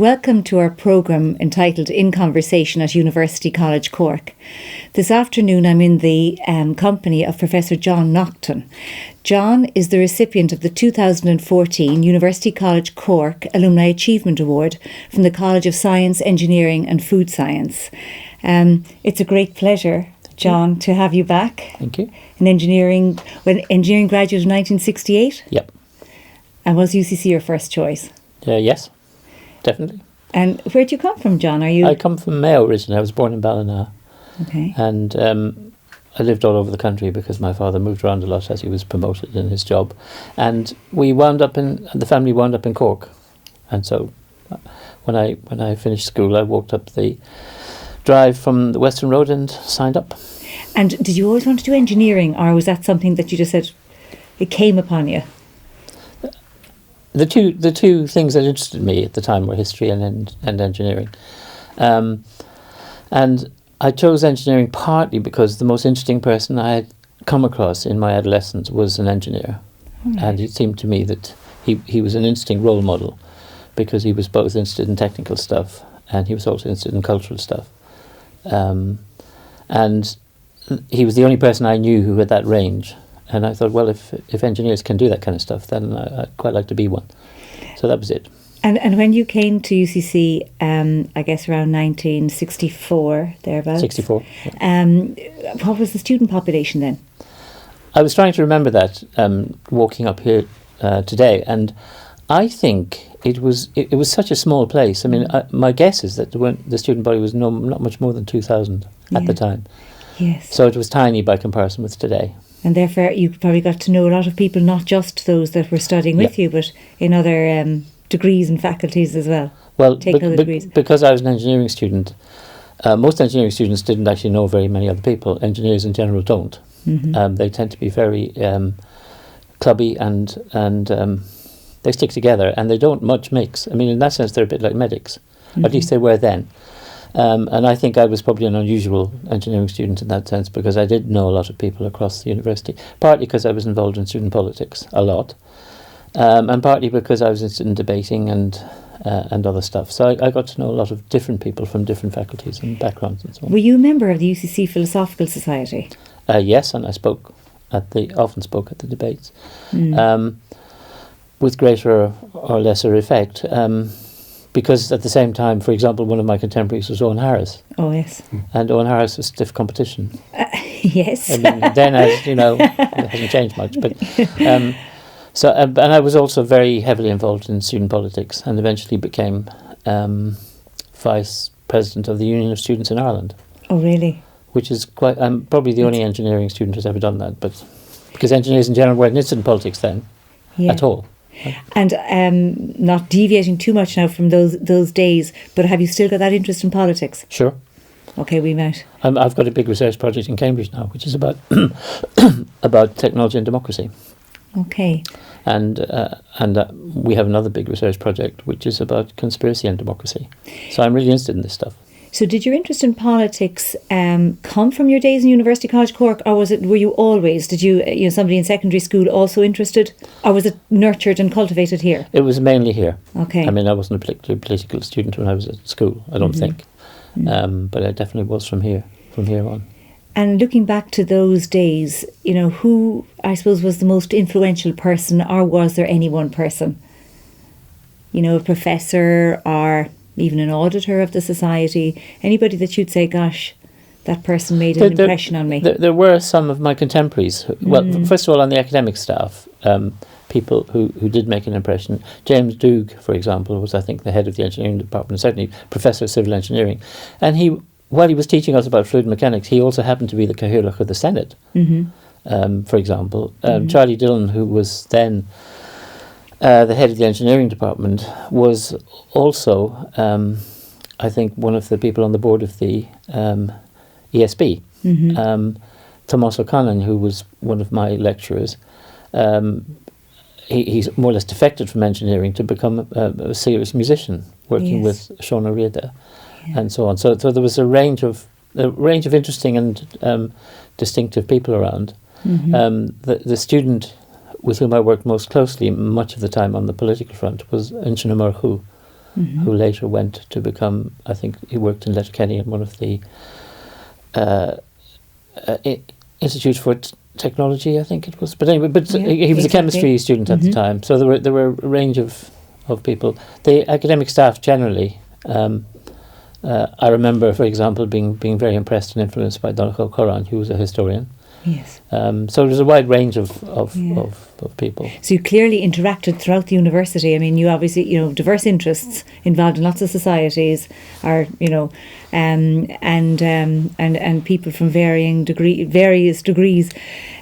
Welcome to our programme entitled In Conversation at University College Cork. This afternoon I'm in the company of Professor John Naughton. John is the recipient of the 2014 University College Cork Alumni Achievement Award from the College of Science, Engineering and Food Science. It's a great pleasure, John, to have you back. Thank you. Engineering graduate in 1968? Yep. And was UCC your first choice? Yes. Definitely. And where do you come from, John? I come from Mayo originally. I was born in Ballina. Okay. And I lived all over the country because my father moved around a lot as he was promoted in his job. And the family wound up in Cork. And so when I finished school, I walked up the drive from the Western Road and signed up. And did you always want to do engineering, or was that something that you just said, it came upon you? The two things that interested me at the time were history and engineering. And I chose engineering partly because the most interesting person I had come across in my adolescence was an engineer. Right. And it seemed to me that he was an interesting role model because he was both interested in technical stuff and he was also interested in cultural stuff. And he was the only person I knew who had that range. And I thought, well, if engineers can do that kind of stuff, then I'd quite like to be one. So that was it. And when you came to UCC, I guess around 1964, thereabouts. 64. Yeah. What was the student population then? I was trying to remember that walking up here today, and I think it was such a small place. I mean, my guess is that the student body was not much more than 2,000 at the time. Yes. So it was tiny by comparison with today. And therefore you probably got to know a lot of people, not just those that were studying with you, but in other degrees and faculties as well. Well, degrees. Because I was an engineering student, most engineering students didn't actually know very many other people. Engineers in general don't. Mm-hmm. They tend to be very clubby and they stick together and they don't much mix. I mean, in that sense, they're a bit like medics. Mm-hmm. At least they were then. And I think I was probably an unusual engineering student in that sense because I did know a lot of people across the university, partly because I was involved in student politics a lot, and partly because I was interested in debating and other stuff. So I got to know a lot of different people from different faculties and backgrounds and so on. Were you a member of the UCC Philosophical Society? Yes, and I often spoke at the debates, with greater or lesser effect. Because at the same time, for example, one of my contemporaries was Owen Harris. Oh, yes. And Owen Harris was stiff competition. Yes. I mean, then, as you know, it hasn't changed much. But and I was also very heavily involved in student politics and eventually became vice president of the Union of Students in Ireland. Oh, really? Which is I'm probably the only engineering student who's ever done that. But because engineers in general weren't interested in politics then at all. And not deviating too much now from those days, but have you still got that interest in politics? Sure. Okay, we might. I've got a big research project in Cambridge now, which is about about technology and democracy. Okay. And we have another big research project, which is about conspiracy and democracy. So I'm really interested in this stuff. So did your interest in politics come from your days in University College Cork, or were you always, somebody in secondary school also interested, or was it nurtured and cultivated here? It was mainly here. Okay. I mean, I wasn't a particularly political student when I was at school, I don't think. But I definitely was from here on. And looking back to those days, who, I suppose, was the most influential person, or was there any one person? A professor or even an auditor of the society, anybody that you'd say, gosh, that person made an impression on me? There were some of my contemporaries. Well, first of all, on the academic staff, people who did make an impression. James Doog, for example, was, I think, the head of the engineering department, certainly Professor of Civil Engineering. And while he was teaching us about fluid mechanics, he also happened to be the Cathaoirleach of the Senate, for example. Charlie Dillon, who was then the head of the engineering department, was also, I think, one of the people on the board of the ESB. Tomás O'Connor, who was one of my lecturers, he's more or less defected from engineering to become a serious musician, working with Sean O'Riordan and so on. So there was a range of interesting and distinctive people around. The student with whom I worked most closely, much of the time on the political front, was Inchna Murchu, who later went to become, I think he worked in Letterkenny in one of the Institute for Technology, I think it was. But anyway, he was a chemistry student at the time. So there were a range of people. The academic staff generally, I remember, for example, being very impressed and influenced by Donogh Curran, who was a historian. Yes. So there's a wide range of people. So you clearly interacted throughout the university. I mean, you obviously, diverse interests involved in lots of societies, are, and people from various degrees,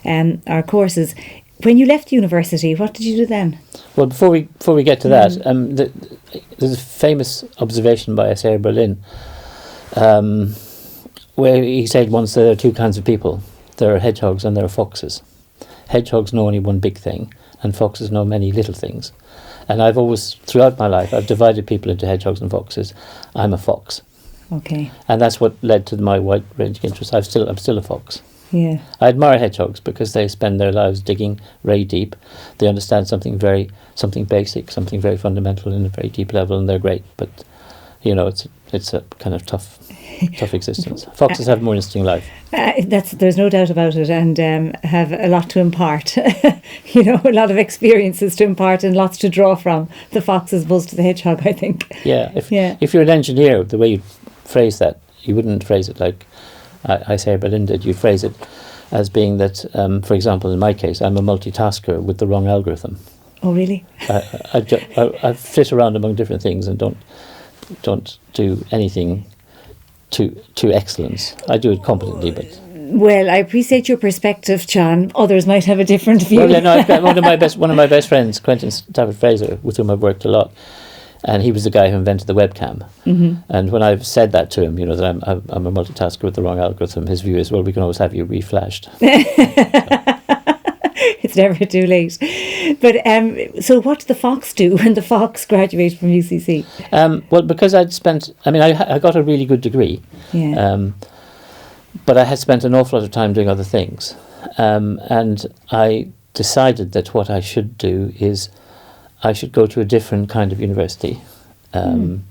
our courses. When you left university, what did you do then? Well, before we get to that, there's a famous observation by S.A. Berlin, where he said once that there are two kinds of people. There are hedgehogs and there are foxes. Hedgehogs know only one big thing, and foxes know many little things. And I've always, throughout my life, I've divided people into hedgehogs and foxes. I'm a fox. Okay. And that's what led to my wide-ranging interests. I'm still a fox. Yeah. I admire hedgehogs because they spend their lives digging very deep. They understand something basic, something very fundamental in a very deep level, and they're great. But it's a kind of tough existence. Foxes have a more interesting life. There's no doubt about it, and have a lot to impart. A lot of experiences to impart and lots to draw from. The fox as opposed to the hedgehog, I think. Yeah. If you're an engineer, the way you phrase that, you wouldn't phrase it like I say Berlin did. You phrase it as being that, for example, in my case, I'm a multitasker with the wrong algorithm. Oh, really? I flit around among different things and don't do anything to excellence. I do it competently, but... Well, I appreciate your perspective, John. Others might have a different view. Well, no, I've got one of my best friends, Quentin Stafford Fraser, with whom I've worked a lot, and he was the guy who invented the webcam. Mm-hmm. And when I've said that to him, that I'm a multitasker with the wrong algorithm, his view is, well, we can always have you reflashed. It's never too late. But so what did the fox do when the fox graduated from UCC? Well, because I got a really good degree. Yeah. But I had spent an awful lot of time doing other things. And I decided that what I should do is I should go to a different kind of university in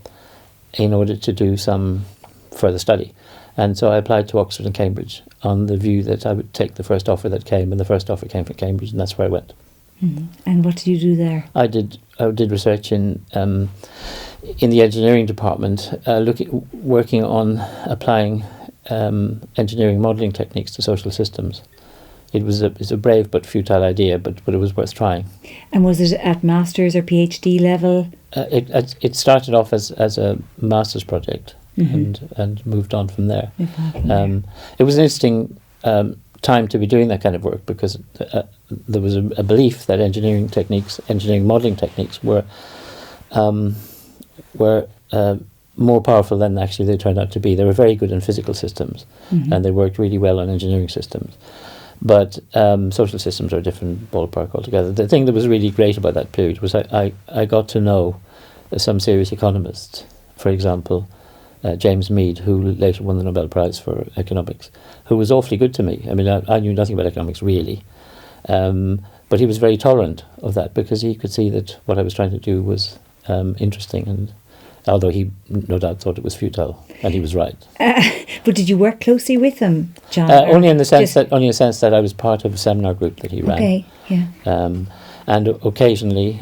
order to do some further study. And so I applied to Oxford and Cambridge on the view that I would take the first offer that came, and the first offer came from Cambridge, and that's where I went. Mm-hmm. And what did you do there? I did research in the engineering department, working on applying engineering modelling techniques to social systems. It was a brave but futile idea, but it was worth trying. And was it at master's or PhD level? It started off as a master's project. Mm-hmm. and moved on from there. It was an interesting time to be doing that kind of work because there was a belief that engineering modelling techniques were more powerful than actually they turned out to be. They were very good in physical systems, and they worked really well on engineering systems. But social systems are a different ballpark altogether. The thing that was really great about that period was I got to know some serious economists, for example, James Mead, who later won the Nobel Prize for economics, who was awfully good to me. I mean, I knew nothing about economics really, but he was very tolerant of that because he could see that what I was trying to do was interesting, and although he no doubt thought it was futile, and he was right. But did you work closely with him, John? Only in the sense that I was part of a seminar group that he ran. Okay, yeah. And occasionally,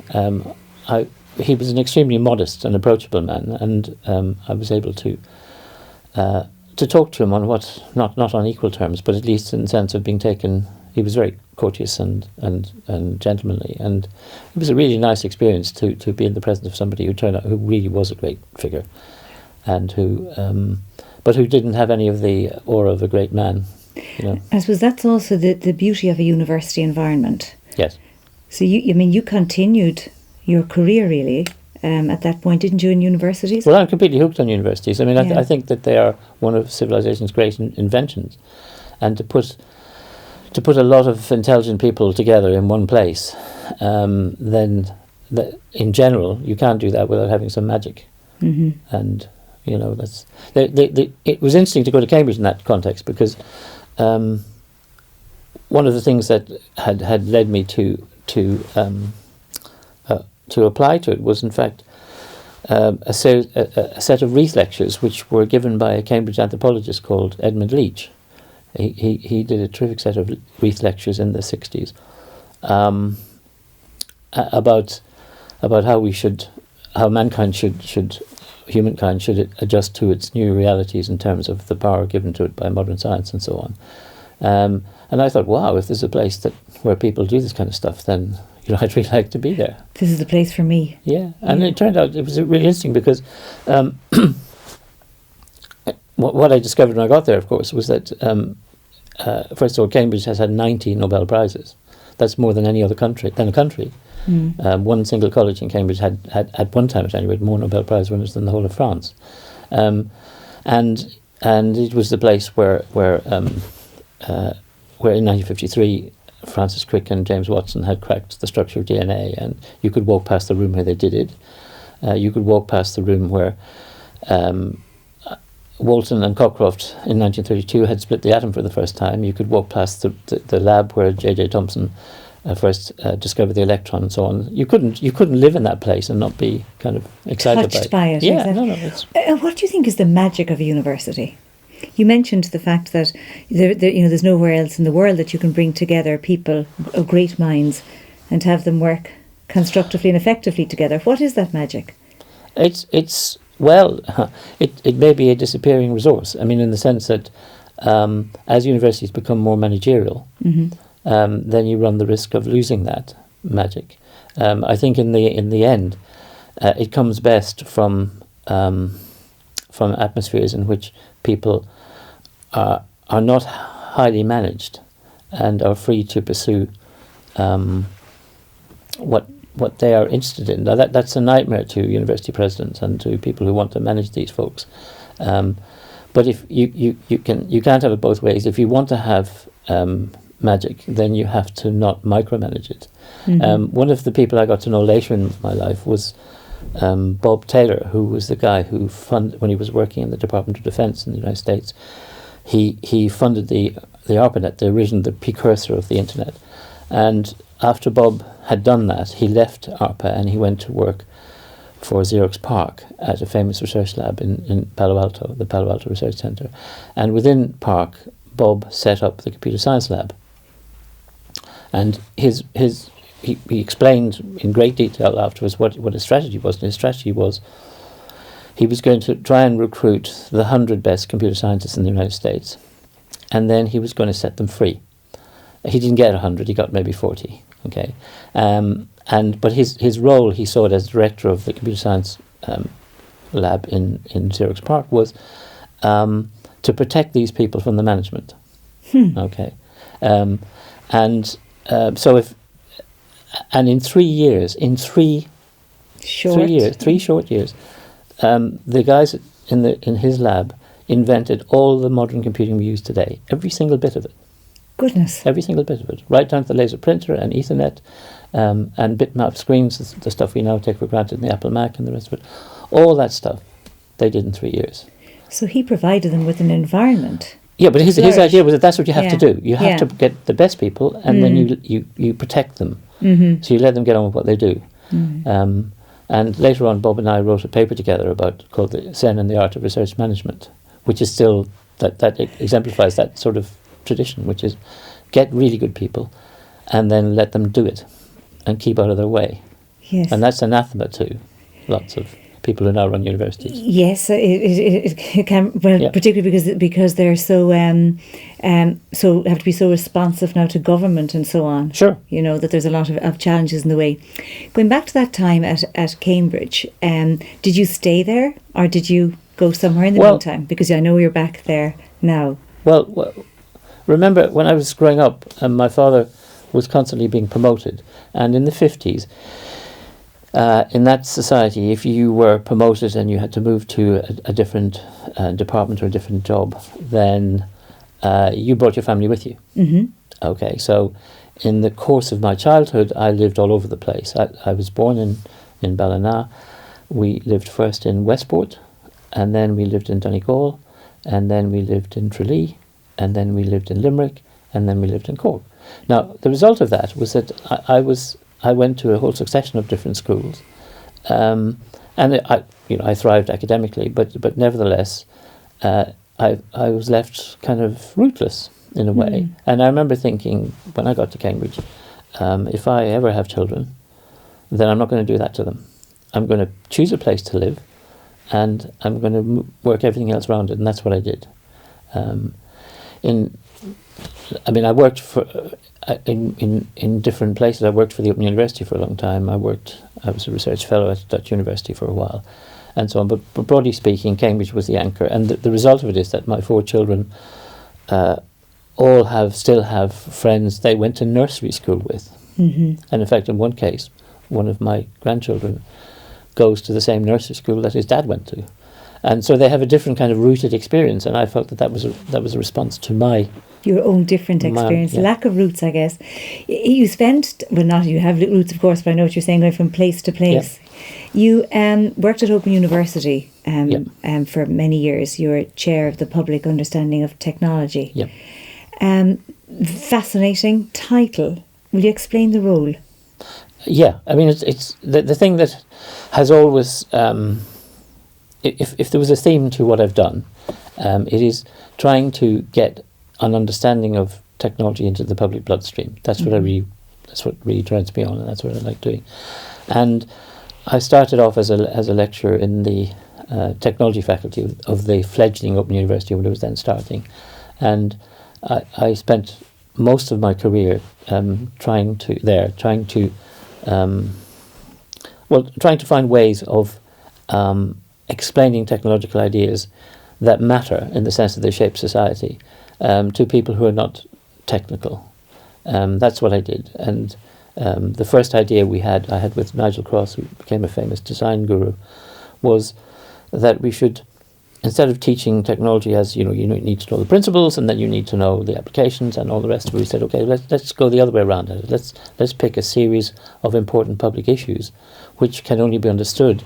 he was an extremely modest and approachable man, and I was able to talk to him on what not on equal terms, but at least in the sense of being taken. He was very courteous and gentlemanly, and it was a really nice experience to be in the presence of somebody who really was a great figure, and but who didn't have any of the aura of a great man. I suppose that's also the beauty of a university environment. Yes. So you continued your career really at that point, didn't you, in universities? Well, I'm completely hooked on universities. I mean, Yeah. I think that they are one of civilization's great inventions, and to put a lot of intelligent people together in one place, then in general you can't do that without having some magic. Mm-hmm. And that's it was interesting to go to Cambridge in that context because one of the things that had led me to apply to it was in fact a set of wreath lectures which were given by a Cambridge anthropologist called Edmund Leach. He did a terrific set of wreath lectures in the 60s about how humankind should adjust to its new realities in terms of the power given to it by modern science and so on. And I thought, wow, if there's a place where people do this kind of stuff, then I'd really like to be there. This is the place for me. Yeah, and it turned out it was really interesting because what I discovered when I got there, of course, was that first of all, Cambridge has had 90 Nobel Prizes. That's more than any other country. One single college in Cambridge had at one time at any rate more Nobel Prize winners than the whole of France, and it was the place where in 1953 Francis Crick and James Watson had cracked the structure of DNA, and you could walk past the room where they did it. You could walk past the room where Wolfson and Cockcroft in 1932 had split the atom for the first time. You could walk past the lab where J.J. Thomson first discovered the electron and so on. You couldn't live in that place and not be kind of excited touched by it. Yeah, exactly. What do you think is the magic of a university? You mentioned the fact that there's nowhere else in the world that you can bring together people of great minds and have them work constructively and effectively together. What is that magic? It may be a disappearing resource. I mean, in the sense that as universities become more managerial, then you run the risk of losing that magic. I think in the end, it comes best from atmospheres in which people are not highly managed and are free to pursue what they are interested in. Now that's a nightmare to university presidents and to people who want to manage these folks. But if you can't have it both ways. If you want to have magic, then you have to not micromanage it. One of the people I got to know later in my life was Bob Taylor, who was the guy who funded, when he was working in the Department of Defense in the United States, he funded the ARPANET, the precursor of the internet. And after Bob had done that, he left ARPA and he went to work for Xerox PARC at a famous research lab in Palo Alto, the Palo Alto Research Center. And within PARC, Bob set up the computer science lab. And he explained in great detail afterwards what his strategy was. And his strategy was he was going to try and recruit the 100 best computer scientists in the United States, and then he was going to set them free. He didn't get 100, he got maybe 40. Okay, but his role, he saw it as director of the computer science lab in Xerox PARC, was to protect these people from the management. Okay, and in 3 years, three short years, the guys in his lab invented all the modern computing we use today, every single bit of it. Goodness. Every single bit of it, right down to the laser printer and Ethernet and bitmap screens, the stuff we now take for granted in the Apple Mac and the rest of it. All that stuff they did in 3 years. So he provided them with an environment. Yeah, but his idea was that that's what you have to do. You have to get the best people, and then you protect them. So you let them get on with what they do. And later on, Bob and I wrote a paper together called the Zen and the Art of Research Management, which is still that exemplifies that sort of tradition, which is get really good people and then let them do it and keep out of their way. Yes. And that's anathema to lots of people who now run universities. Yes, it can, particularly because they're so have to be so responsive now to government and so on. Sure. That there's a lot of challenges in the way. Going back to that time at Cambridge, did you stay there or did you go somewhere in the meantime? Because I know you're back there now. Well, remember when I was growing up, my father was constantly being promoted, and in the 50s, in that society, if you were promoted and you had to move to a different department or a different job, then you brought your family with you. Mm-hmm. Okay, so in the course of my childhood, I lived all over the place. I was born in Ballina. We lived first in Westport, and then we lived in Donegal, and then we lived in Tralee, and then we lived in Limerick, and then we lived in Cork. Now, the result of that was that I went to a whole succession of different schools, and I thrived academically, but nevertheless, I was left kind of rootless in a way. And I remember thinking when I got to Cambridge, if I ever have children, then I'm not going to do that to them. I'm going to choose a place to live, and I'm going to work everything else around it, and that's what I did. I worked for in different places. I worked for the Open University for a long time. I was a research fellow at Dutch University for a while, and so on. But broadly speaking, Cambridge was the anchor, and the result of it is that my 4 children all still have friends they went to nursery school with. And in fact, in one case, one of my grandchildren goes to the same nursery school that his dad went to, and so they have a different kind of rooted experience. And I felt that was a response to your own different experience, lack of roots, I guess. You have roots, of course, but I know what you're saying, going from place to place. Yeah. You worked at Open University for many years. You were chair of the Public Understanding of Technology. Yeah. Fascinating title. Will you explain the role? Yeah, it's the thing that has always, if there was a theme to what I've done, it is trying to get an understanding of technology into the public bloodstream. That's what that's what really turns me on, and that's what I like doing. And I started off as a lecturer in the technology faculty of the fledgling Open University when it was then starting, and I spent most of my career trying to find ways of explaining technological ideas that matter in the sense that they shape society to people who are not technical. That's what I did. And the first idea I had with Nigel Cross, who became a famous design guru, was that we should, instead of teaching technology as, you need to know the principles and then you need to know the applications and all the rest of it, we said, okay, let's go the other way around at it. Let's pick a series of important public issues which can only be understood,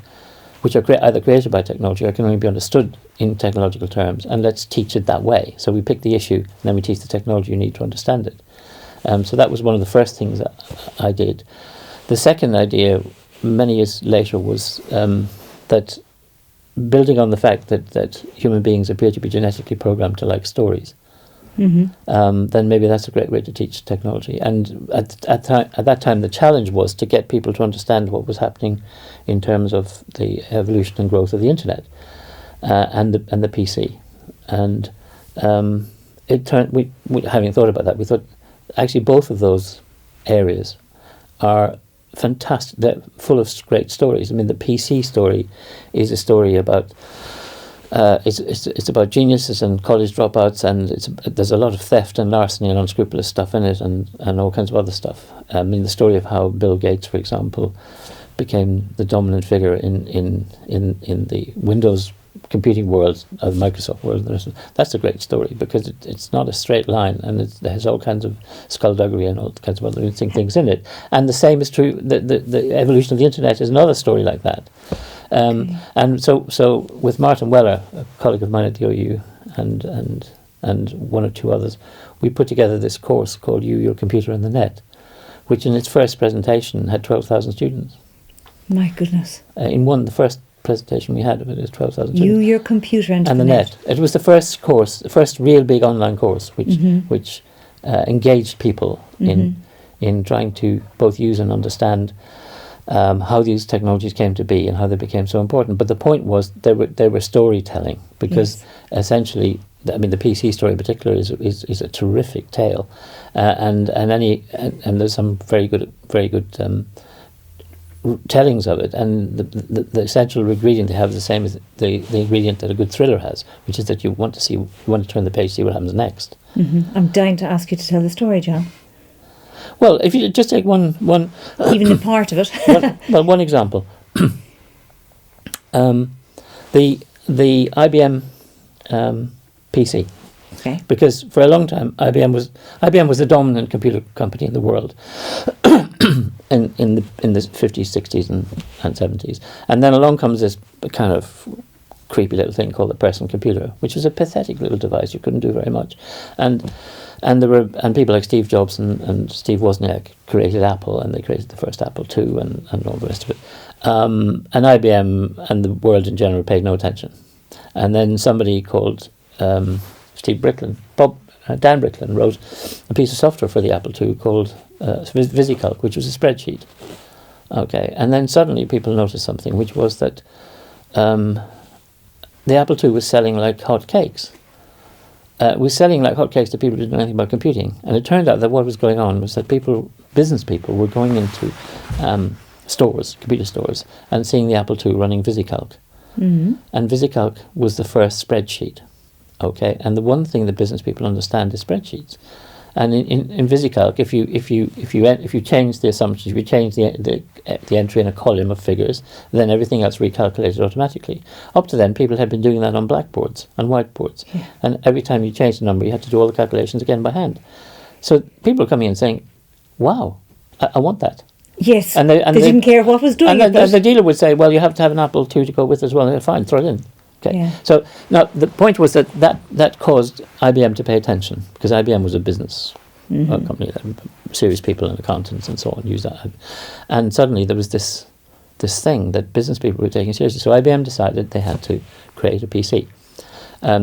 which are either created by technology or can only be understood in technological terms, and let's teach it that way. So we pick the issue and then we teach the technology you need to understand it. So that was one of the first things that I did. The second idea, many years later, was that building on the fact that human beings appear to be genetically programmed to like stories, then maybe that's a great way to teach technology. And at that time, the challenge was to get people to understand what was happening in terms of the evolution and growth of the internet and the PC. And it turned. We having thought about that, we thought actually both of those areas are fantastic. They're full of great stories. The PC story is a story about it's about geniuses and college dropouts, and there's a lot of theft and larceny and unscrupulous stuff in it, and all kinds of other stuff. The story of how Bill Gates, for example, became the dominant figure in the Windows computing world of Microsoft world. That's a great story because it's not a straight line, and it has all kinds of skullduggery and all kinds of other interesting things in it. And the same is true. The evolution of the internet is another story like that. And so with Martin Weller, a colleague of mine at the OU, and one or two others, we put together this course called You, Your Computer and the Net, which in its first presentation had 12,000 students. My goodness. The first presentation we had of it is 12,000 students. You, Your Computer and the Net. It was the first course, the first real big online course, which engaged people in trying to both use and understand how these technologies came to be and how they became so important. But the point was they were storytelling, because essentially, the PC story in particular is a terrific tale, and there's some very good tellings of it, and the essential ingredient they have is the same as the ingredient that a good thriller has, which is that you want to turn the page, see what happens next. I'm dying to ask you to tell the story, John. Well, if you just take one even a part of it. one example. The IBM PC. Okay. Because for a long time IBM was the dominant computer company in the world in the 50s, 60s and 70s. And then along comes this kind of creepy little thing called the personal computer, which was a pathetic little device. You couldn't do very much. And And people like Steve Jobs and Steve Wozniak created Apple, and they created the first Apple II and all the rest of it. And IBM and the world in general paid no attention. And then somebody called Dan Bricklin wrote a piece of software for the Apple II called VisiCalc, which was a spreadsheet. Okay, and then suddenly people noticed something, which was that the Apple II was selling like hotcakes. Was selling like hotcakes to people who didn't know anything about computing. And it turned out that what was going on was that business people were going into computer stores, and seeing the Apple II running VisiCalc. Mm-hmm. And VisiCalc was the first spreadsheet. Okay, and the one thing that business people understand is spreadsheets. And in VisiCalc, if you change the assumptions, if you change the entry in a column of figures, then everything else recalculated automatically. Up to then, people had been doing that on blackboards and whiteboards, and every time you changed the number, you had to do all the calculations again by hand. So people were coming in saying, "Wow, I want that." Yes, and they didn't care what was doing it. And the dealer would say, "Well, you have to have an Apple II to go with it as well." And fine, throw it in. Okay. Yeah. So now the point was that caused IBM to pay attention, because IBM was a business company, serious people and accountants and so on use that, and suddenly there was this thing that business people were taking seriously. So IBM decided they had to create a PC.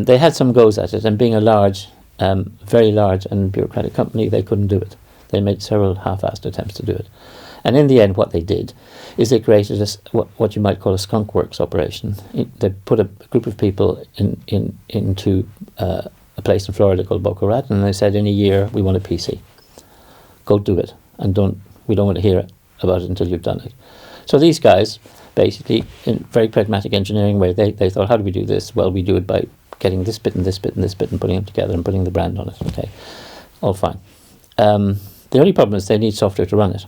They had some goes at it, and being a large, very large and bureaucratic company, they couldn't do it. They made several half-assed attempts to do it. And in the end, what they did is they created what you might call a skunk works operation. They put a group of people into a place in Florida called Boca Raton, and they said, in a year, we want a PC. Go do it, and we don't want to hear about it until you've done it. So these guys, basically, in very pragmatic engineering way, they thought, how do we do this? Well, we do it by getting this bit and this bit and this bit and putting them together and putting the brand on it. Okay, all fine. The only problem is they need software to run it.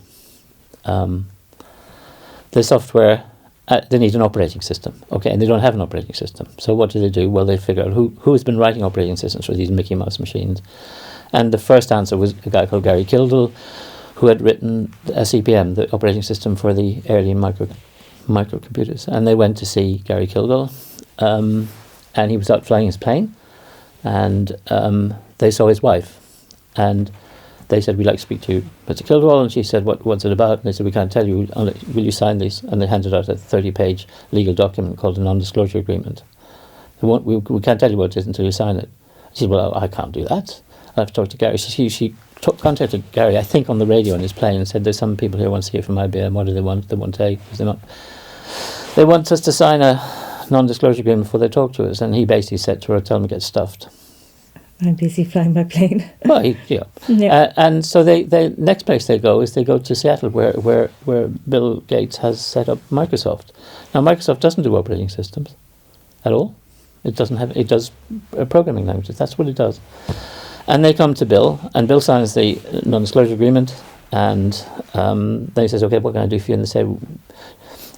The software, they need an operating system, okay, and they don't have an operating system. So what do? Well, they figure out who has been writing operating systems for these Mickey Mouse machines. And the first answer was a guy called Gary Kildall, who had written CPM, the operating system for the early microcomputers. And they went to see Gary Kildall, and he was out flying his plane, and they saw his wife, and they said, we'd like to speak to Mr. Kildall, and she said, what's it about? And they said, we can't tell you, will you sign these? And they handed out a 30-page legal document called a non-disclosure agreement. We can't tell you what it is until you sign it. She said, well, I can't do that. I have to talk to Gary. So she contacted Gary, I think on the radio on his plane, and said, there's some people here who want to hear from IBM. What do they want? They want they want us to sign a non-disclosure agreement before they talk to us. And he basically said to her, tell them to get stuffed. I'm busy flying my plane. Well, and so the next place they go to Seattle, where Bill Gates has set up Microsoft. Now, Microsoft doesn't do operating systems at all. It does programming languages. That's what it does. And they come to Bill, and Bill signs the non-disclosure agreement, and then he says, okay, what can I do for you? And they say,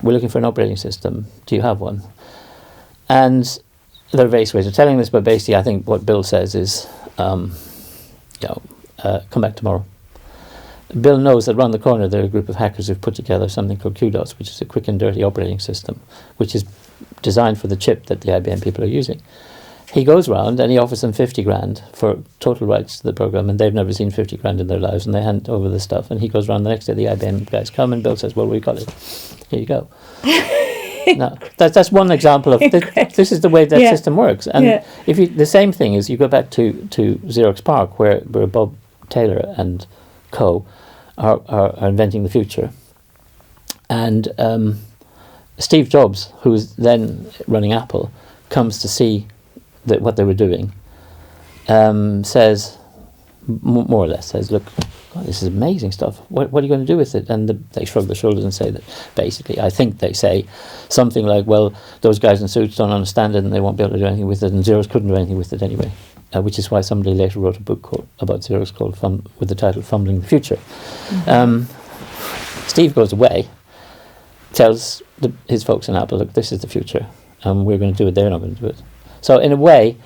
we're looking for an operating system. Do you have one? And there are various ways of telling this, but basically I think what Bill says is, come back tomorrow. Bill knows that around the corner there are a group of hackers who've put together something called QDOS, which is a quick and dirty operating system, which is designed for the chip that the IBM people are using. He goes round and he offers them 50 grand for total rights to the program, and they've never seen 50 grand in their lives, and they hand over the stuff, and he goes round the next day, the IBM guys come, and Bill says, well, we've got it. Here you go. No, that's one example of this is the way that system works. And if the same thing is, you go back to Xerox PARC, where Bob Taylor and co are inventing the future, and Steve Jobs, who's then running Apple, comes to see what they were doing, says, more or less says, look, God, this is amazing stuff. What are you going to do with it? And they shrug their shoulders and say that basically, I think they say something like, well, those guys in suits don't understand it and they won't be able to do anything with it, and Xerox couldn't do anything with it anyway, which is why somebody later wrote a book about Xerox with the title Fumbling the Future. Mm-hmm. Steve goes away, tells his folks in Apple, look, this is the future, and we're going to do it, they're not going to do it. So in a way,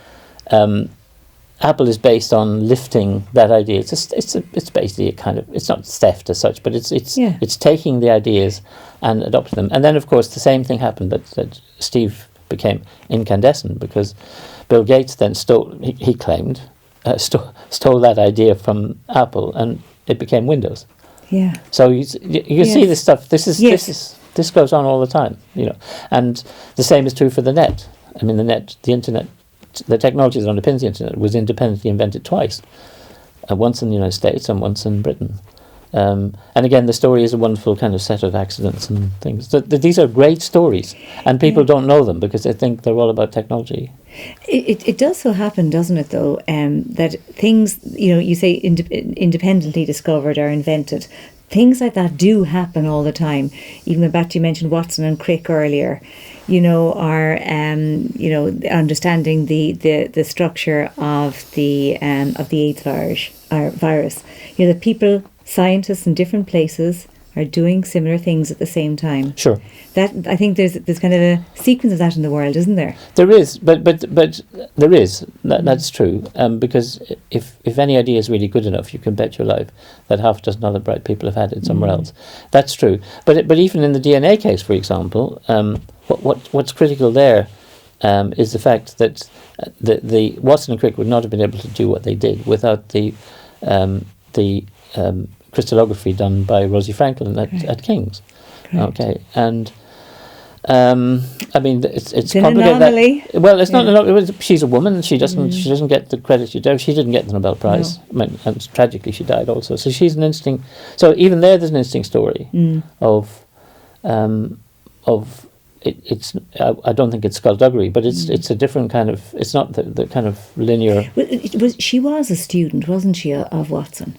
Apple is based on lifting that idea. It's basically a kind of, it's not theft as such, but it's taking the ideas and adopting them. And then of course the same thing happened, that Steve became incandescent because Bill Gates then stole. He claimed stole that idea from Apple, and it became Windows. Yeah. So you see this stuff. This goes on all the time, and the same is true for the net. I mean, the internet, the technology that underpins the internet was independently invented twice, once in the United States and once in Britain. And again, the story is a wonderful kind of set of accidents and things. These are great stories, and people don't know them because they think they're all about technology. It does so happen, doesn't it, though, that things, you say independently discovered or invented, things like that do happen all the time. Even back to, you mentioned Watson and Crick earlier, are understanding the structure of the AIDS virus. That people, scientists in different places, are doing similar things at the same time. Sure. That, I think there's kind of a sequence of that in the world, isn't there? There is, but there is. That's true. Because if any idea is really good enough, you can bet your life that half a dozen other bright people have had it somewhere else. That's true. But even in the DNA case, for example, what's critical there is the fact that the Watson and Crick would not have been able to do what they did without the crystallography done by Rosie Franklin at King's. Correct. Okay, and I mean it's an anomaly. Well, it's not an anomaly. She's a woman. She doesn't get the credit she does. She didn't get the Nobel Prize. No. I mean, and tragically, she died also. So she's an interesting. So even there's an interesting story of it's. I don't think it's skullduggery, but it's a different kind of. It's not the kind of linear. She was a student, wasn't she, of Watson?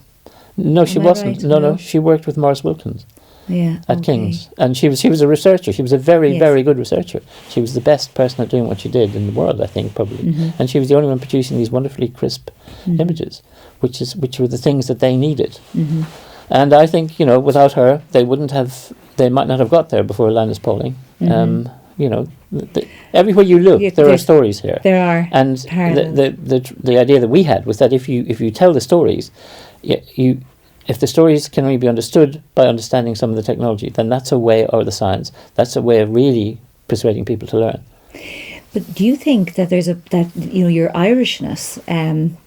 No, she wasn't. Right? No, she worked with Maurice Wilkins. Yeah, at King's, and she was a researcher. She was a very very good researcher. She was the best person at doing what she did in the world, I think, probably. And she was the only one producing these wonderfully crisp images, which were the things that they needed. And I think without her, they might not have got there before Linus Pauling. Everywhere you look, there are stories here. There are, and the idea that we had was that if you tell the stories, if the stories can only be understood by understanding some of the technology, then that's a way, or the science, that's a way of really persuading people to learn. But do you think that your Irishness,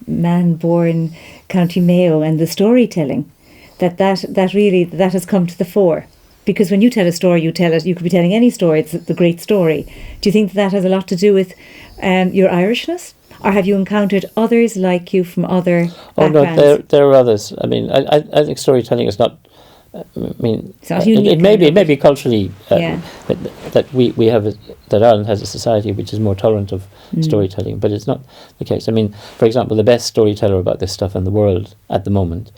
man born County Mayo, and the storytelling, that has come to the fore? Because when you tell a story, you could be telling any story, it's the great story. Do you think that has a lot to do with your Irishness? Or have you encountered others like you from other backgrounds? Oh no, there are others. I mean, I think storytelling is not. I mean, it's not unique. It may be culturally that we have that Ireland has a society which is more tolerant of storytelling, but it's not the case. I mean, for example, the best storyteller about this stuff in the world at the moment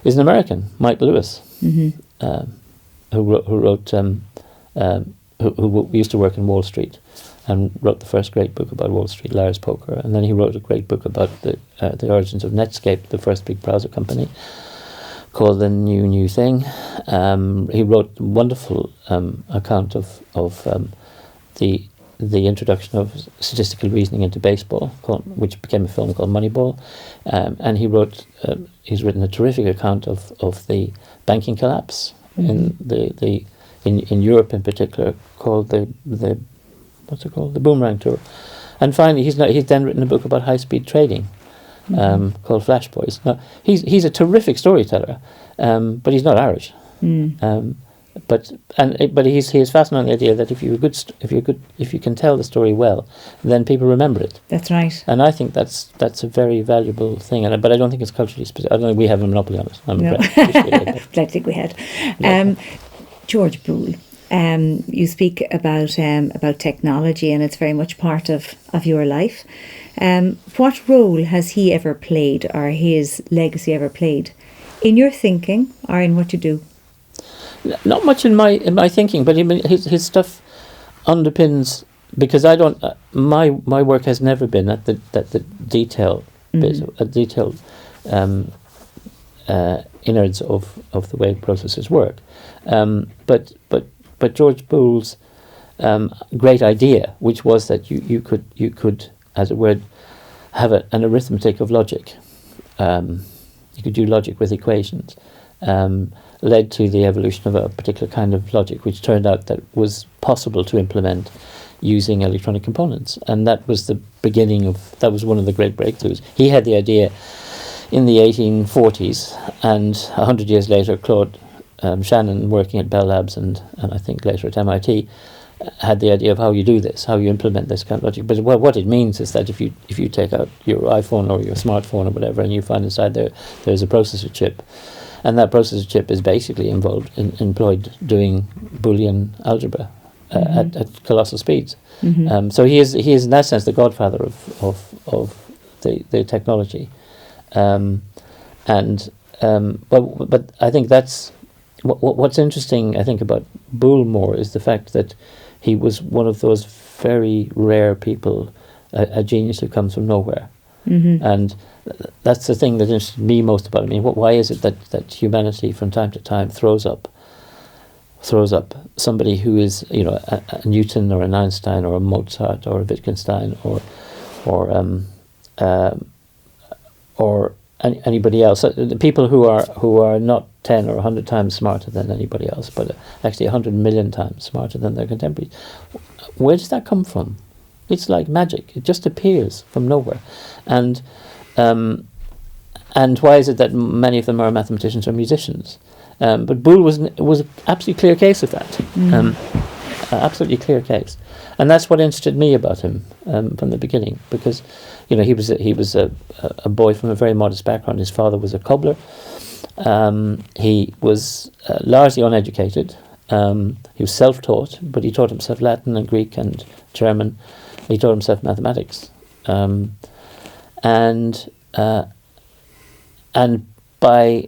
is an American, Mike Lewis, who used to work in Wall Street and wrote the first great book about Wall Street, Liar's Poker, and then he wrote a great book about the origins of Netscape, the first big browser company, called The New Thing. He wrote a wonderful account of the introduction of statistical reasoning into baseball, which became a film called Moneyball, and he's written a terrific account of the banking collapse in Europe in particular, called the Boomerang Tour. And finally, he's then written a book about high-speed trading called Flash Boys. Now, he's a terrific storyteller, but he's not Irish. But he is fascinated on the idea that if you can tell the story well, then people remember it. That's right. And I think that's a very valuable thing. But I don't think it's culturally specific. I don't think we have a monopoly on it. I think we had. George Boole, you speak about technology, and it's very much part of your life. What role has he ever played, or his legacy ever played, in your thinking or in what you do? Not much in my thinking, but his stuff underpins, because I don't. My work has never been at the detail bit, detailed innards of the way processes work. But George Boole's great idea, which was that you could, as it were, have an arithmetic of logic. You could do logic with equations. Led to the evolution of a particular kind of logic, which turned out that was possible to implement using electronic components. And that was the beginning that was one of the great breakthroughs. He had the idea in the 1840s, and 100 years later, Claude Shannon, working at Bell Labs and I think later at MIT, had the idea of how you do this, how you implement this kind of logic. But what it means is that if you take out your iPhone or your smartphone or whatever, and you find inside there's a processor chip, and that processor chip is basically employed doing Boolean algebra at colossal speeds. So he is in that sense the godfather of the technology. But I think that's what's interesting. I think about Boole more is the fact that he was one of those very rare people, a genius who comes from nowhere, and that's the thing that interested me most about him. I mean, why is it that humanity from time to time throws up somebody who is, you know, a Newton or an Einstein or a Mozart or a Wittgenstein or anybody else, the people who are not 10 or 100 times smarter than anybody else, but actually 100 million times smarter than their contemporaries. Where does that come from? It's like magic. It just appears from nowhere. And why is it that many of them are mathematicians or musicians? But Boole was an absolutely clear case of that. Absolutely clear case. And that's what interested me about him from the beginning, because, you know, he was a boy from a very modest background. His father was a cobbler. He was largely uneducated. He was self-taught, but he taught himself Latin and Greek and German. He taught himself mathematics, and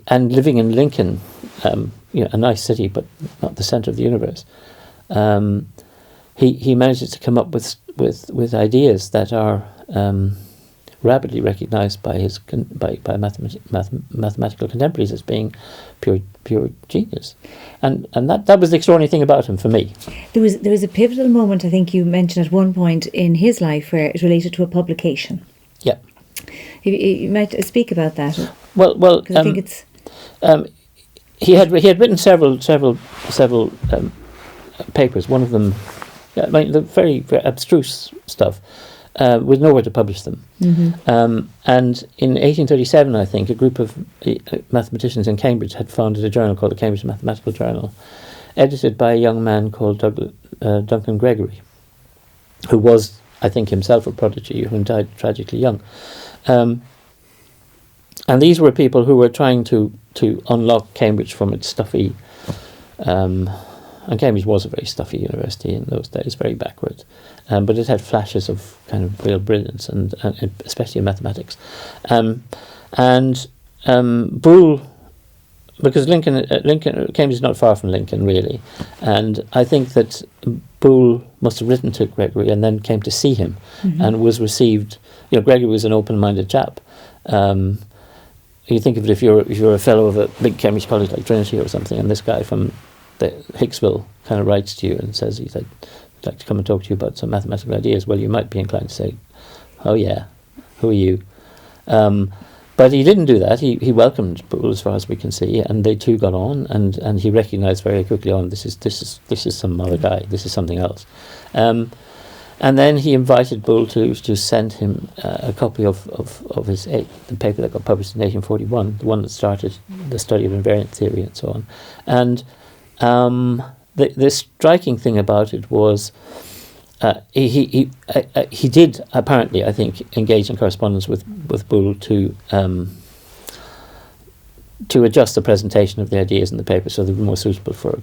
living in Lincoln, you know, a nice city, but not the centre of the universe. He manages to come up with ideas that are rapidly recognised by his mathematical contemporaries as being pure genius, and that was the extraordinary thing about him for me. There was a pivotal moment, I think you mentioned at one point in his life, where it related to a publication. Yeah, you might speak about that. Well, I think it's. He had written several papers. One of them, I mean, the very, very abstruse stuff, with nowhere to publish them. And in 1837, I think, a group of mathematicians in Cambridge had founded a journal called the Cambridge Mathematical Journal, edited by a young man called Duncan Gregory, who was, I think, himself a prodigy, who died tragically young. And these were people who were trying to unlock Cambridge from its stuffy, and Cambridge was a very stuffy university in those days, very backward, but it had flashes of kind of real brilliance, and especially in mathematics. Boole, because Cambridge is not far from Lincoln, really, and I think that Boole must have written to Gregory and then came to see him, and was received. You know, Gregory was an open-minded chap. You think of it, if you're a fellow of a big Cambridge college like Trinity or something, and this guy from the Hicksville kind of writes to you and says he'd like to come and talk to you about some mathematical ideas, well, you might be inclined to say, oh yeah, who are you? But he didn't do that. He welcomed Boole, as far as we can see, and they two got on, and he recognised very quickly on, this is some other guy, this is something else. And then he invited Boole to send him a copy of the paper that got published in 1841, the one that started the study of invariant theory and so on. And the striking thing about it was he did apparently, I think, engage in correspondence with Boole to adjust the presentation of the ideas in the paper so they were more suitable for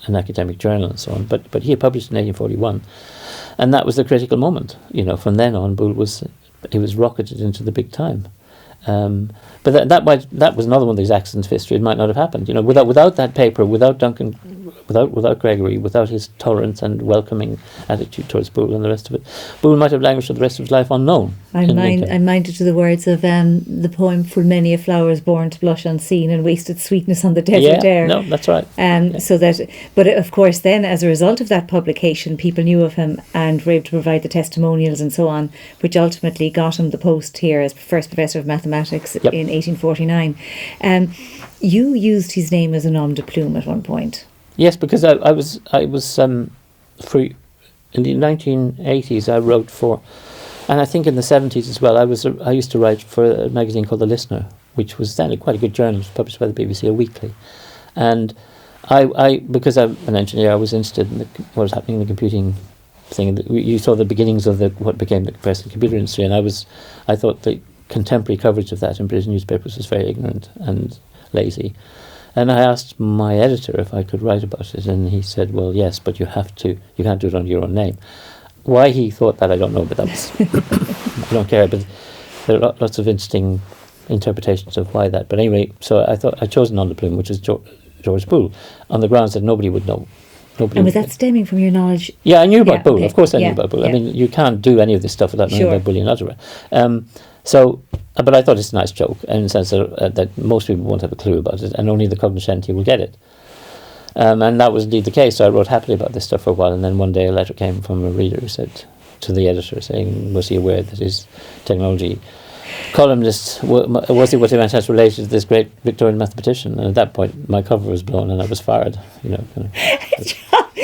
an academic journal and so on. But he had published in 1841. And that was the critical moment. You know, from then on, Boole was rocketed into the big time. But that was another one of these accidents of history. It might not have happened. You know, without that paper, without Duncan, without Gregory, without his tolerance and welcoming attitude towards Boole and the rest of it, Boole might have languished for the rest of his life unknown. I'm minded to the words of the poem, "Full many a flower is born to blush unseen, and wasted sweetness on the desert air." No, that's right. So that, but of course, then as a result of that publication, people knew of him and were able to provide the testimonials and so on, which ultimately got him the post here as first professor of mathematics in 1849. You used his name as a nom de plume at one point. Yes, because I was in the 1980s, I wrote for, and I think in the 70s as well, I used to write for a magazine called The Listener, which was then quite a good journal, published by the BBC, a weekly. And I because I'm an engineer, I was interested in what was happening in the computing thing. You saw the beginnings of what became the present computer industry, and I thought the contemporary coverage of that in British newspapers was very ignorant and lazy. And I asked my editor if I could write about it, and he said, well, yes, but you can't do it under your own name. Why he thought that, I don't know, but that was, I don't care, but there are lots of interesting interpretations of why that. But anyway, so I thought I chose an under plume, which is George Boole, on the grounds that nobody would know. And was that stemming from your knowledge? Yeah, I knew about Boole. Okay. Of course I knew about Boole. Yeah. I mean, you can't do any of this stuff without knowing about Boolean algebra. But I thought it's a nice joke, in the sense that most people won't have a clue about it, and only the cognoscenti will get it. And that was indeed the case. So I wrote happily about this stuff for a while, and then one day a letter came from a reader who said to the editor, saying, was he aware that his technology columnist, was he what he meant as related to this great Victorian mathematician? And at that point, my cover was blown, and I was fired.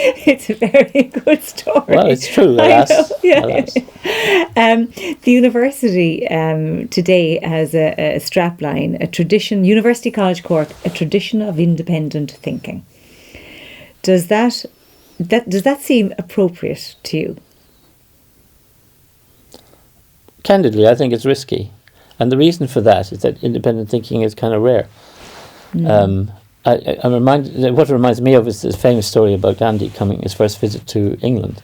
It's a very good story. Well, it's true, alas. Alas. The university today has a strapline, University College Cork, a tradition of independent thinking. Does that seem appropriate to you? Candidly, I think it's risky. And the reason for that is that independent thinking is kind of rare. I'm reminded, what it reminds me of is this famous story about Gandhi coming his first visit to England,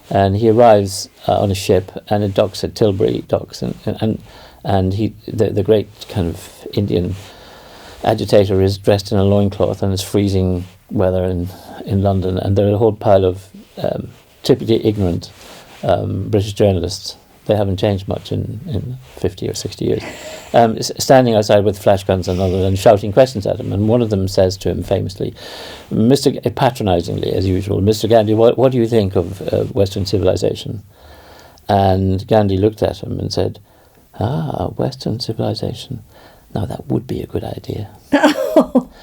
and he arrives on a ship and it docks at Tilbury docks, and he the great kind of Indian agitator is dressed in a loincloth, and it's freezing weather in London, and there are a whole pile of typically ignorant British journalists. They haven't changed much in 50 or 60 years. Standing outside with flash guns and shouting questions at him. And one of them says to him famously, patronisingly as usual, Mr. Gandhi, what do you think of Western civilization? And Gandhi looked at him and said, Western civilization. Now that would be a good idea.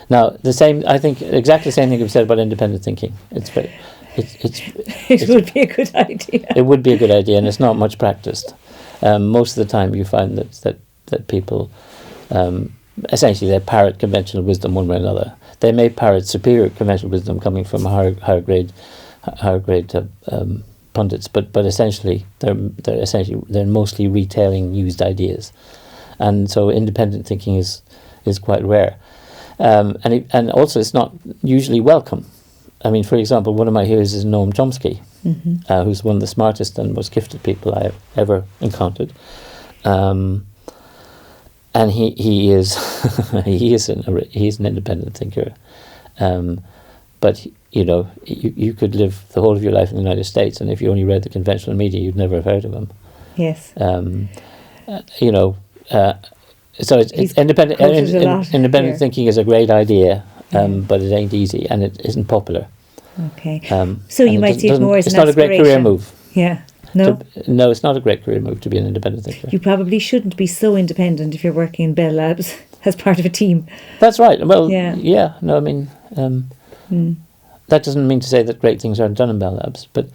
Now, I think exactly the same thing can be said about independent thinking. It would be a good idea. It would be a good idea, and it's not much practiced. Most of the time, you find that people essentially they parrot conventional wisdom one way or another. They may parrot superior conventional wisdom coming from higher grade pundits, but essentially they're mostly retailing used ideas, and so independent thinking is quite rare, and also it's not usually welcome. I mean, for example, one of my heroes is Noam Chomsky, who's one of the smartest and most gifted people I have ever encountered, and he is he's an independent thinker, but you could live the whole of your life in the United States, and if you only read the conventional media, you'd never have heard of him. Yes. So it's independent thinking is a great idea. But it ain't easy, and it isn't popular. Okay. So you might see it more as an aspiration. It's not a great career move. Yeah. No? No, it's not a great career move to be an independent thinker. You probably shouldn't be so independent if you're working in Bell Labs as part of a team. That's right. Well, yeah. No, I mean, that doesn't mean to say that great things aren't done in Bell Labs, but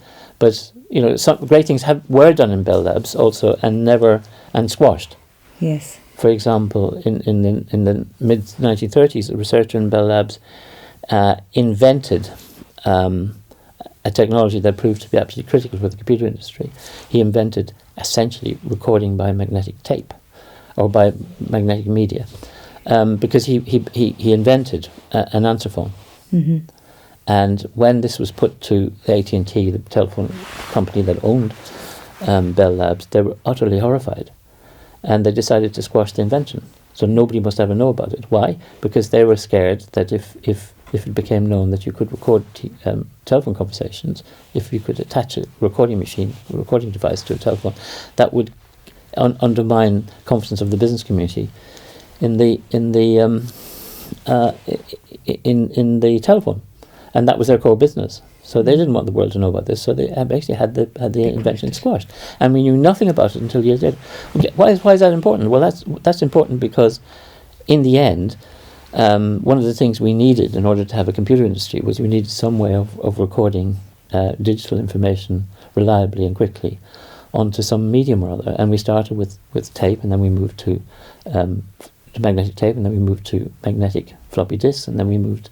some great things were done in Bell Labs also, and squashed. Yes. For example, in the mid-1930s, a researcher in Bell Labs invented a technology that proved to be absolutely critical for the computer industry. He invented essentially recording by magnetic tape or by magnetic media, because he invented an answer phone. Mm-hmm. And when this was put to AT&T, the telephone company that owned Bell Labs, they were utterly horrified. And they decided to squash the invention. So nobody must ever know about it. Why? Because they were scared that if it became known that you could record telephone conversations, if you could attach a recording device to a telephone, that would undermine confidence of the business community in the telephone, and that was their core business. So they didn't want the world to know about this, so they basically had the invention squashed, and we knew nothing about it until years later. Why is that important? Well, that's important because, in the end, one of the things we needed in order to have a computer industry was we needed some way of recording digital information reliably and quickly onto some medium or other. And we started with tape, and then we moved to magnetic tape, and then we moved to magnetic floppy disks, and then we moved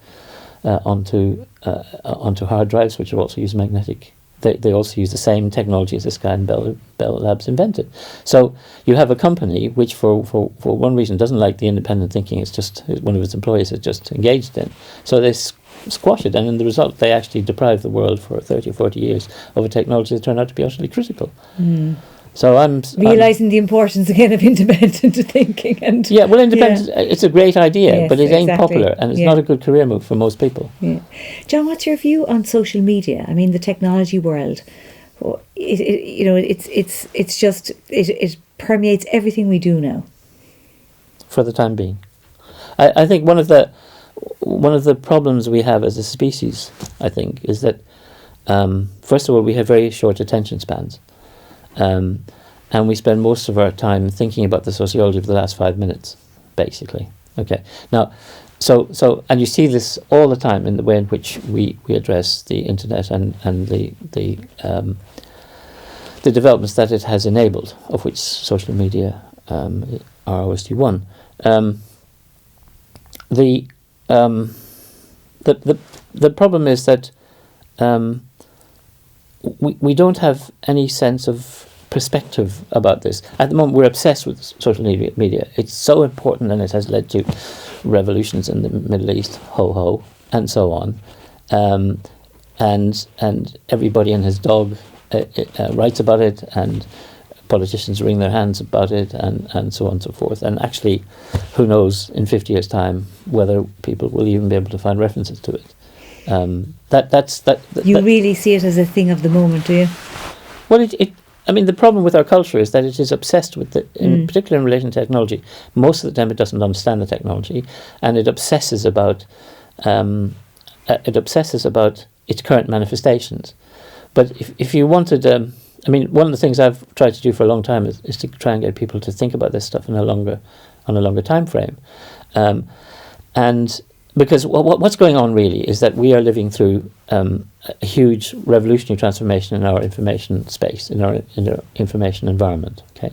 onto hard drives, which are also use magnetic. They also use the same technology as the Sky and Bell Labs invented. So you have a company which, for one reason, doesn't like the independent thinking. It's just one of its employees is just engaged in. So they squash it, and in the result, they actually deprive the world for 30 or 40 years of a technology that turned out to be utterly critical. So I'm realising the importance again of independent thinking. And independent. It's a great idea, but it ain't popular, and it's not a good career move for most people. Yeah. John, what's your view on social media? I mean, the technology world. It permeates everything we do now. For the time being, I think one of the problems we have as a species, I think, is that first of all, we have very short attention spans. And we spend most of our time thinking about the sociology of the last 5 minutes, basically. Okay. Now, so and you see this all the time in the way in which we address the internet and the developments that it has enabled, of which social media are obviously one. The problem is that we don't have any sense of perspective about this. At the moment, we're obsessed with social media. It's so important, and it has led to revolutions in the Middle East, ho-ho, and so on. And everybody and his dog writes about it, and politicians wring their hands about it, and so on and so forth. And actually, who knows in 50 years' time whether people will even be able to find references to it. You really see it as a thing of the moment, do you? Well, I mean, the problem with our culture is that it is obsessed with in particular in relation to technology. Most of the time, it doesn't understand the technology, and it obsesses about its current manifestations. But if you wanted, I mean, one of the things I've tried to do for a long time is to try and get people to think about this stuff on a longer time frame, and because what's going on really is that we are living through a huge revolutionary transformation in our information space, in our information environment. Okay,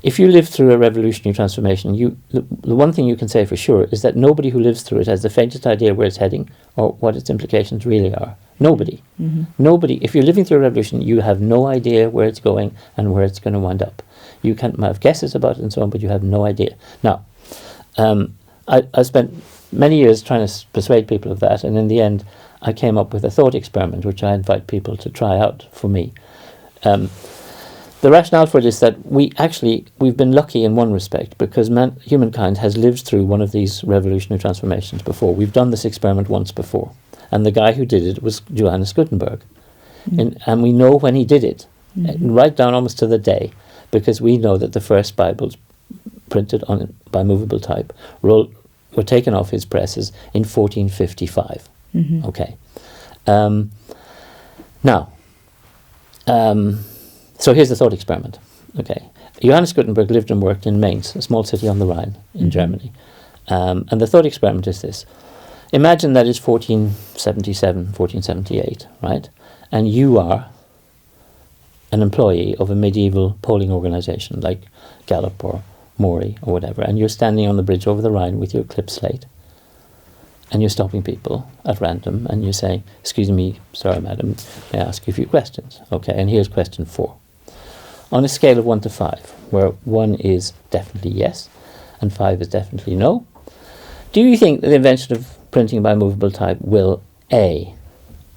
if you live through a revolutionary transformation, the one thing you can say for sure is that nobody who lives through it has the faintest idea where it's heading or what its implications really are. Nobody. Mm-hmm. Nobody. If you're living through a revolution, you have no idea where it's going and where it's going to wind up. You can have guesses about it and so on, but you have no idea. Now, I spent many years trying to persuade people of that, and in the end, I came up with a thought experiment, which I invite people to try out for me. The rationale for it is that we've been lucky in one respect, because humankind has lived through one of these revolutionary transformations before. We've done this experiment once before, and the guy who did it was Johannes Gutenberg. And we know when he did it, right down almost to the day, because we know that the first Bibles printed by movable type were taken off his presses in 1455. Mm-hmm. Okay. Now, so here's the thought experiment. Okay. Johannes Gutenberg lived and worked in Mainz, a small city on the Rhine in Germany. And the thought experiment is this. Imagine that it's 1477, 1478, right? And you are an employee of a medieval polling organization like Gallup or Maury or whatever, and you're standing on the bridge over the Rhine with your clip slate, and you're stopping people at random, and you're saying, "Excuse me, sorry, madam, may I ask you a few questions?" Okay, and here's question 4. On a scale of 1 to 5, where 1 is definitely yes, and 5 is definitely no, do you think that the invention of printing by movable type will A,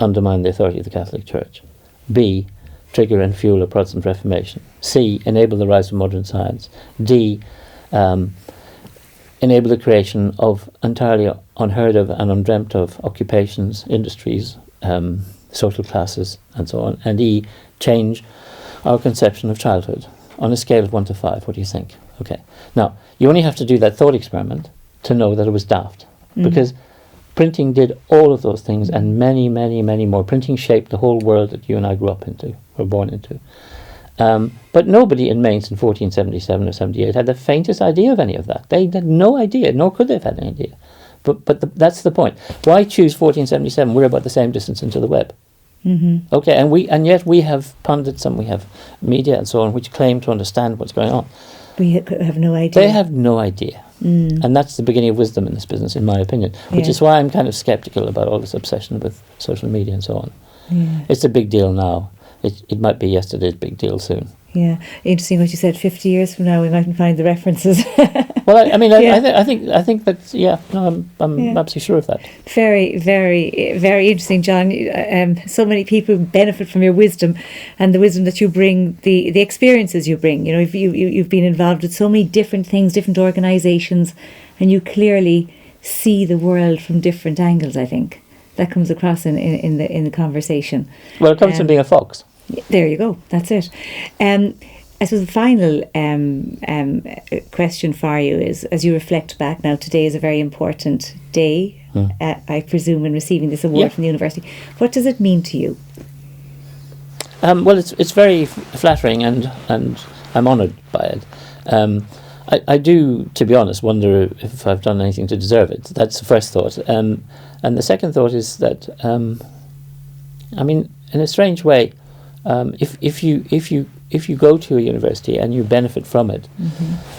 undermine the authority of the Catholic Church, B, trigger and fuel a Protestant Reformation, C, enable the rise of modern science, D, enable the creation of entirely unheard of and undreamt of occupations, industries, social classes, and so on, and E, change our conception of childhood? On a scale of 1 to 5, what do you think? Okay. Now, you only have to do that thought experiment to know that it was daft, because printing did all of those things and many, many, many more. Printing shaped the whole world that you and I grew up into, were born into. But nobody in Mainz in 1477 or 78 had the faintest idea of any of that. They had no idea, nor could they have had any idea. But that's the point. Why choose 1477? We're about the same distance into the web. Okay, and yet we have pundits and we have media and so on which claim to understand what's going on. We have no idea. They have no idea. And that's the beginning of wisdom in this business, in my opinion, which is why I'm kind of sceptical about all this obsession with social media and so on. Yeah. It's a big deal now. It might be yesterday's big deal soon. Yeah, interesting what you said. 50 years from now, we mightn't find the references. Well, I think that I'm absolutely sure of that. Very, very, very interesting, John. So many people benefit from your wisdom, and the wisdom that you bring, the experiences you bring. You know, you've been involved with so many different things, different organisations, and you clearly see the world from different angles. I think that comes across in the conversation. Well, it comes from being a fox. There you go. That's it. I suppose the final question for you is, as you reflect back now, today is a very important day, I presume, in receiving this award from the university. What does it mean to you? Well, it's very flattering, and I'm honoured by it. I do, to be honest, wonder if I've done anything to deserve it. That's the first thought. And the second thought is that, I mean, in a strange way, if you go to a university and you benefit from it,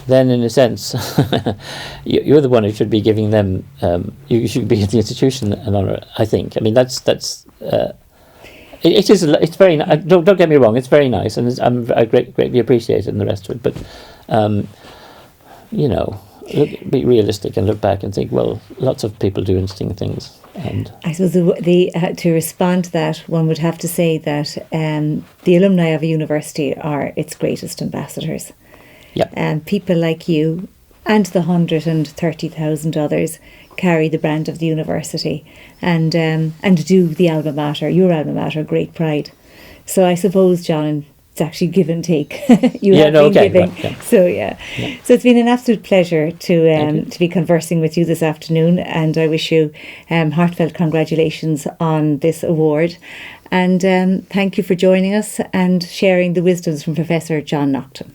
then in a sense you're the one who should be giving them. You should be at the institution an honour. I think. I mean that's it is. It's very. Don't get me wrong. It's very nice, and I greatly appreciate it and the rest of it. But you know, be realistic and look back and think. Well, lots of people do interesting things. And I suppose to respond to that, one would have to say that the alumni of a university are its greatest ambassadors. Yeah. And people like you and the 130,000 others carry the brand of the university and do the alma mater, your alma mater, great pride. So I suppose, John, it's actually give and take. You have been giving. Right, yeah. So so it's been an absolute pleasure to be conversing with you this afternoon, and I wish you heartfelt congratulations on this award, and thank you for joining us and sharing the wisdoms from Professor John Naughton.